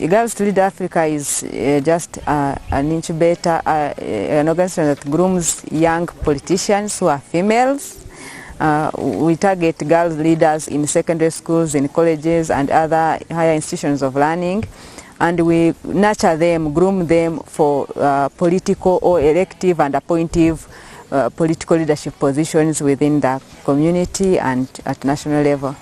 Girls Lead Africa is just an incubator, an organization that grooms young politicians who are females. We target girls leaders in secondary schools, in colleges and other higher institutions of learning, and we nurture them, groom them for political or elective and appointive political leadership positions within the community and at national level.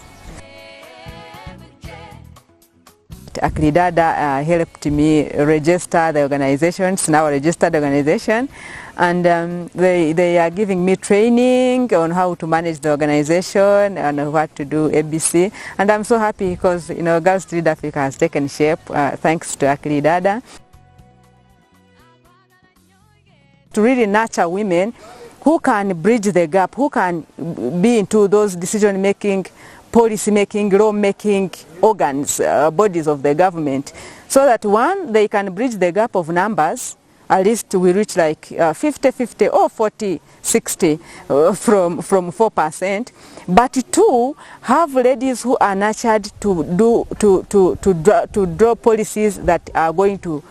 Akili Dada helped me register the organization. It's now a registered organization, and they are giving me training on how to manage the organization and what to do, ABC. And I'm so happy because, you know, Girls Lead Africa has taken shape thanks to Akili Dada. To really nurture women who can bridge the gap, who can be into those decision-making, policy-making, law-making organs, bodies of the government, so that one, they can bridge the gap of numbers. At least we reach like 50-50 or 40-60 from 4%. But two, have ladies who are nurtured to draw policies that are going to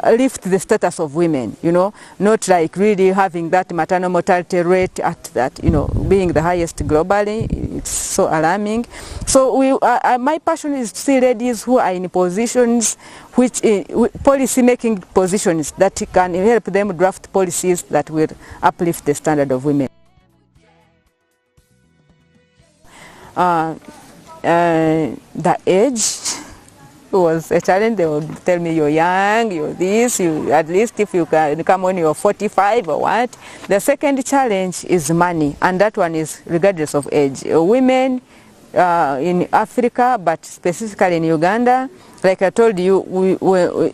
lift the status of women, you know, not like really having that maternal mortality rate at that, you know, being the highest globally. It's so alarming. So my passion is to see ladies who are in positions, which policy making positions that can help them draft policies that will uplift the standard of women. The age was a challenge. They would tell me, you're young, you're this, at least if you can come when you're 45 or what. The second challenge is money, and that one is regardless of age. Women in Africa, but specifically in Uganda, like I told you,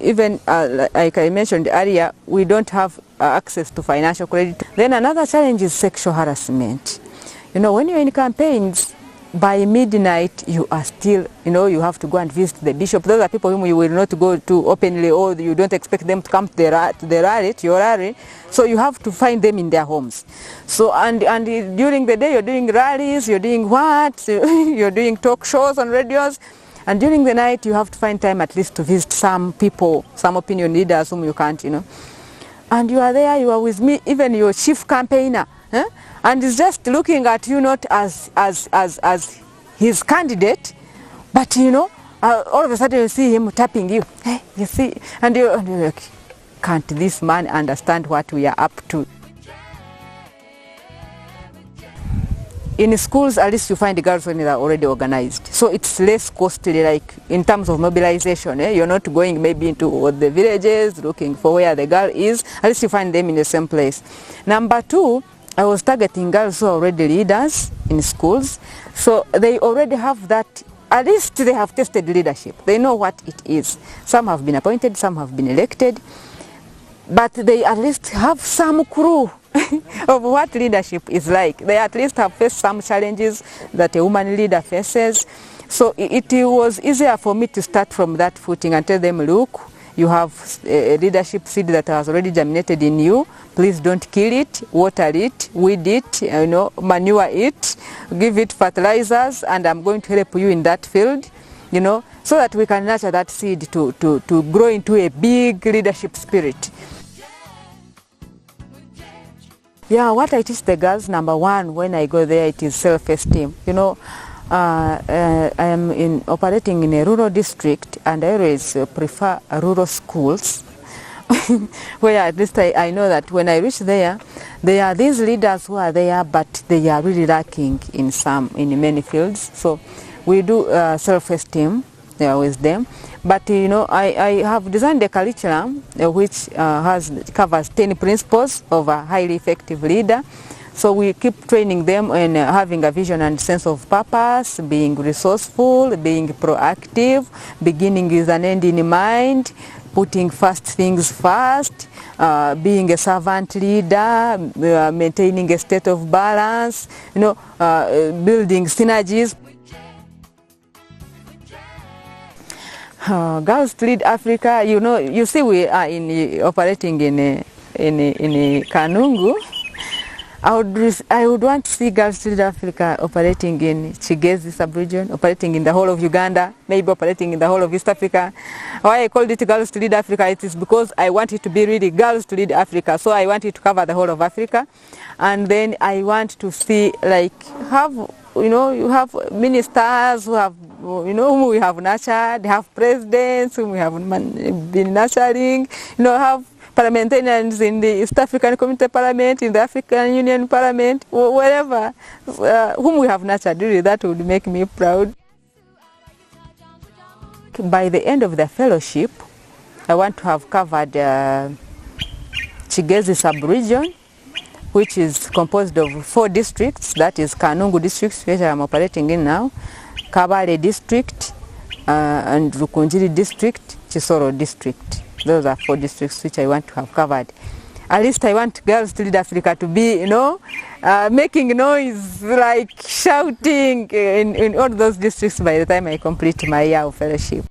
even like I mentioned earlier, we don't have access to financial credit. Then another challenge is sexual harassment. You know, when you're in campaigns, by midnight you are still, you know, you have to go and visit the bishop. Those are people whom you will not go to openly, or you don't expect them to come to your rally. So you have to find them in their homes. So and during the day you're doing rallies, you're doing what? You're doing talk shows on radios. And during the night you have to find time at least to visit some people, some opinion leaders whom you can't, you know. And you are there, you are with me, even your chief campaigner. And he's just looking at you not as his candidate, but, you know, all of a sudden you see him tapping you. Hey, you see, and you're like, can't this man understand what we are up to? In schools, at least you find girls when they are already organized. So it's less costly, like in terms of mobilization. You're not going maybe into the villages looking for where the girl is. At least you find them in the same place. Number two, I was targeting girls who are already leaders in schools. So they already have that, at least they have tested leadership. They know what it is. Some have been appointed, some have been elected. But they at least have some clue of what leadership is like. They at least have faced some challenges that a woman leader faces. So it was easier for me to start from that footing and tell them, look, you have a leadership seed that has already germinated in you. Please don't kill it, water it, weed it, you know, manure it, give it fertilizers, and I'm going to help you in that field, you know, so that we can nurture that seed to grow into a big leadership spirit. Yeah, what I teach the girls, number one, when I go there, it is self-esteem. You know, I am operating in a rural district, and I always prefer rural schools where at least I know that when I reach there are these leaders who are there, but they are really lacking in many fields. So we do self-esteem with them. But you know, I have designed a curriculum which covers 10 principles of a highly effective leader. So we keep training them in having a vision and sense of purpose, being resourceful, being proactive, beginning with an end in mind, putting first things first, being a servant leader, maintaining a state of balance, you know, building synergies. Girls Lead Africa, you know, you see we are operating in Kanungu. I would want to see Girls to Lead Africa operating in Kigezi sub-region, operating in the whole of Uganda, maybe operating in the whole of East Africa. Why I called it Girls to Lead Africa, it is because I want it to be really Girls to Lead Africa. So I want it to cover the whole of Africa. And then I want to see, like, you have ministers who have, whom we have nurtured, have presidents whom we have been nurturing, have parliamentarians in the East African Community Parliament, in the African Union Parliament, wherever, whom we have nurtured. Really, that would make me proud. By the end of the fellowship, I want to have covered Kigezi sub-region, which is composed of 4 districts, that is Kanungu district, which I am operating in now, Kabale district, and Rukunjiri district, Chisoro district. Those are 4 districts which I want to have covered. At least I want Girls to Lead Africa to be, making noise, like shouting in all those districts by the time I complete my year of fellowship.